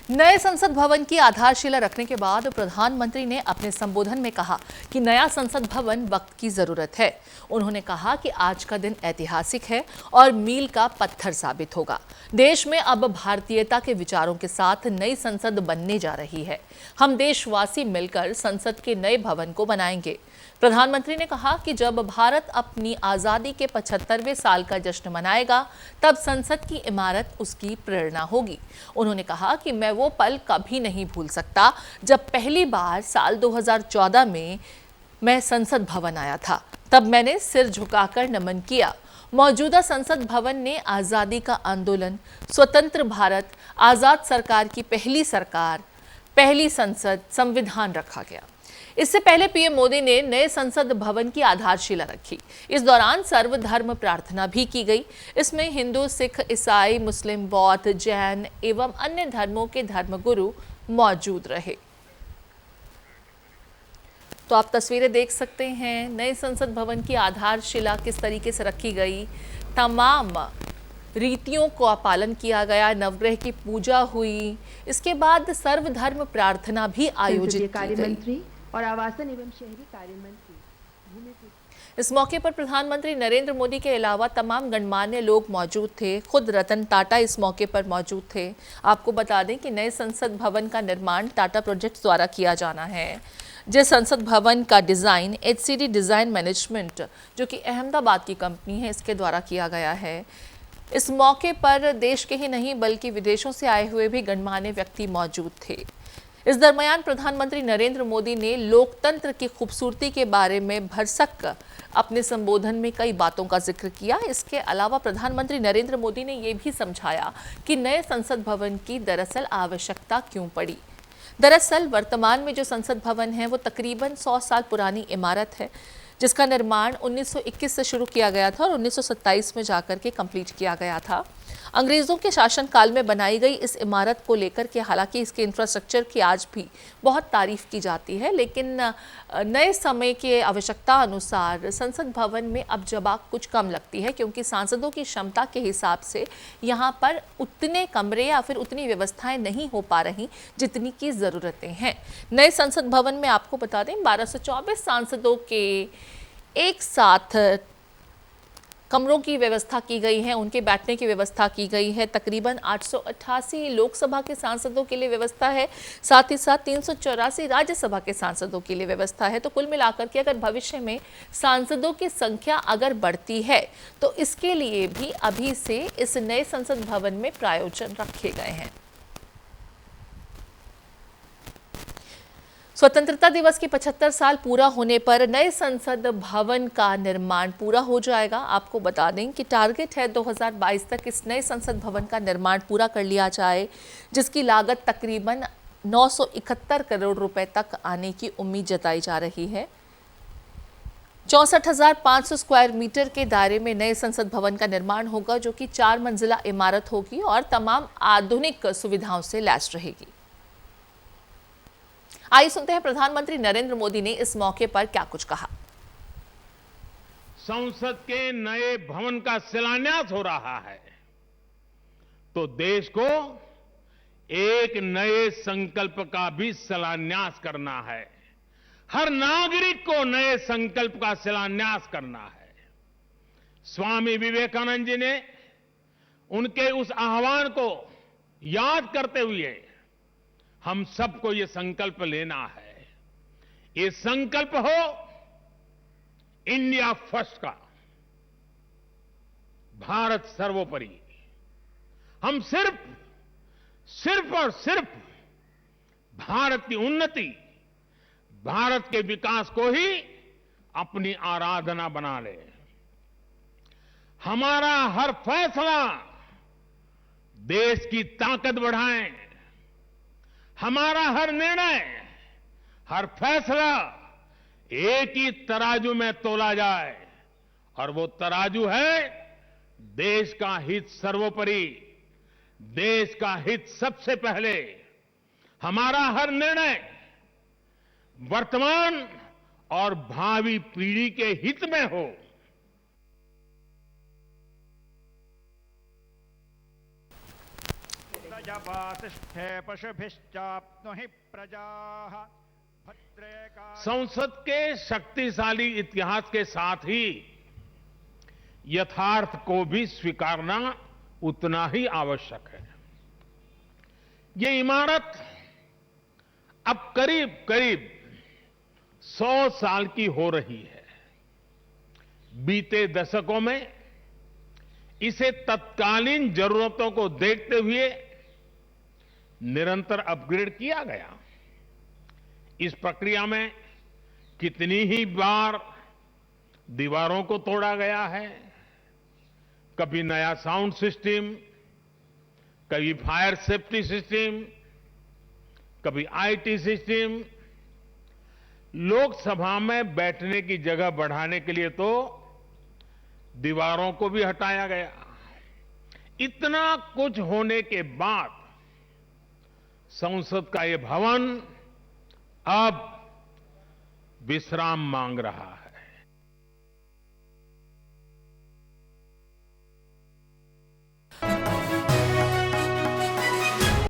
नए संसद भवन की आधारशिला रखने के बाद प्रधानमंत्री ने अपने संबोधन में कहा कि नया संसद भवन वक्त की जरूरत है। उन्होंने कहा कि आज का दिन ऐतिहासिक है और मील का पत्थर साबित होगा। देश में अब भारतीयता के विचारों के साथ नई संसद बनने जा रही है। हम देशवासी मिलकर संसद के नए भवन को बनाएंगे। प्रधानमंत्री ने कहा कि जब भारत अपनी आजादी के 75वें साल का जश्न मनाएगा, तब संसद की इमारत उसकी प्रेरणा होगी। उन्होंने कहा कि मैं वो पल कभी नहीं भूल सकता जब पहली बार साल 2014 में मैं संसद भवन आया था। तब मैंने सिर झुकाकर नमन किया। मौजूदा संसद भवन ने आजादी का आंदोलन, स्वतंत्र भारत, आजाद सरकार की पहली सरकार, पहली संसद, संविधान रखा गया। इससे पहले पीएम मोदी ने नए संसद भवन की आधारशिला रखी। इस दौरान सर्वधर्म प्रार्थना भी की गई। इसमें हिंदू, सिख, ईसाई, मुस्लिम, बौद्ध, जैन एवं अन्य धर्मों के धर्मगुरु मौजूद रहे। तो आप तस्वीरें देख सकते हैं, नए संसद भवन की आधारशिला किस तरीके से रखी गई। तमाम रीतियों का पालन किया गया, नवग्रह की पूजा हुई, इसके बाद सर्वधर्म प्रार्थना भी आयोजित की गई। और आवासन एवं शहरी कार्य मंत्री इस मौके पर प्रधानमंत्री नरेंद्र मोदी के अलावा तमाम गणमान्य लोग मौजूद थे। खुद रतन टाटा इस मौके पर मौजूद थे। आपको बता दें कि नए संसद भवन का निर्माण टाटा प्रोजेक्ट्स द्वारा किया जाना है। जिस संसद भवन का डिज़ाइन HCD डिज़ाइन मैनेजमेंट, जो कि अहमदाबाद की कंपनी है, इसके द्वारा किया गया है। इस मौके पर देश के ही नहीं बल्कि विदेशों से आए हुए भी गणमान्य व्यक्ति मौजूद थे। इस दरमियान प्रधानमंत्री नरेंद्र मोदी ने लोकतंत्र की खूबसूरती के बारे में भरसक अपने संबोधन में कई बातों का जिक्र किया। इसके अलावा प्रधानमंत्री नरेंद्र मोदी ने यह भी समझाया कि नए संसद भवन की दरअसल आवश्यकता क्यों पड़ी। दरअसल वर्तमान में जो संसद भवन है वो तकरीबन 100 साल पुरानी इमारत है, जिसका निर्माण 1921 से शुरू किया गया था और 1927 में जाकर के कंप्लीट किया गया था। अंग्रेज़ों के शासनकाल में बनाई गई इस इमारत को लेकर के हालांकि इसके इंफ्रास्ट्रक्चर की आज भी बहुत तारीफ की जाती है, लेकिन नए समय के आवश्यकता अनुसार संसद भवन में अब जगह कुछ कम लगती है, क्योंकि सांसदों की क्षमता के हिसाब से यहाँ पर उतने कमरे या फिर उतनी व्यवस्थाएं नहीं हो पा रही जितनी की ज़रूरतें हैं। नए संसद भवन में आपको बता दें 1224 सांसदों के एक साथ कमरों की व्यवस्था की गई है, उनके बैठने की व्यवस्था की गई है। तकरीबन 888 लोकसभा के सांसदों के लिए व्यवस्था है, साथ ही साथ 384 राज्यसभा के सांसदों के लिए व्यवस्था है। तो कुल मिलाकर के अगर भविष्य में सांसदों की संख्या अगर बढ़ती है तो इसके लिए भी अभी से इस नए संसद भवन में प्रायोजन रखे गए हैं। स्वतंत्रता दिवस के 75 साल पूरा होने पर नए संसद भवन का निर्माण पूरा हो जाएगा। आपको बता दें कि टारगेट है 2022 तक इस नए संसद भवन का निर्माण पूरा कर लिया जाए, जिसकी लागत तकरीबन 971 करोड़ रुपए तक आने की उम्मीद जताई जा रही है। 64,500 स्क्वायर मीटर के दायरे में नए संसद भवन का निर्माण होगा, जो कि 4 मंजिला इमारत होगी और तमाम आधुनिक सुविधाओं से लैस रहेगी। आइए सुनते हैं प्रधानमंत्री नरेंद्र मोदी ने इस मौके पर क्या कुछ कहा। संसद के नए भवन का शिलान्यास हो रहा है तो देश को एक नए संकल्प का भी शिलान्यास करना है। हर नागरिक को नए संकल्प का शिलान्यास करना है। स्वामी विवेकानंद जी ने उनके उस आह्वान को याद करते हुए हम सबको ये संकल्प लेना है। ये संकल्प हो इंडिया फर्स्ट का, भारत सर्वोपरि। हम सिर्फ और सिर्फ भारत की उन्नति, भारत के विकास को ही अपनी आराधना बना ले। हमारा हर फैसला देश की ताकत बढ़ाए। हमारा हर निर्णय, हर फैसला एक ही तराजू में तोला जाए और वो तराजू है देश का हित सर्वोपरि, देश का हित सबसे पहले। हमारा हर निर्णय वर्तमान और भावी पीढ़ी के हित में हो। प्रजवासिष्ठे पशुभिश्चाप्नुहि प्रजाः भद्रे संसद के शक्तिशाली इतिहास के साथ ही यथार्थ को भी स्वीकारना उतना ही आवश्यक है। ये इमारत अब करीब करीब 100 साल की हो रही है। बीते दशकों में इसे तत्कालीन जरूरतों को देखते हुए निरंतर अपग्रेड किया गया। इस प्रक्रिया में कितनी ही बार दीवारों को तोड़ा गया है, कभी नया साउंड सिस्टम, कभी फायर सेफ्टी सिस्टम, कभी आईटी सिस्टम। लोकसभा में बैठने की जगह बढ़ाने के लिए तो दीवारों को भी हटाया गया। इतना कुछ होने के बाद संसद का ये भवन अब विश्राम मांग रहा है।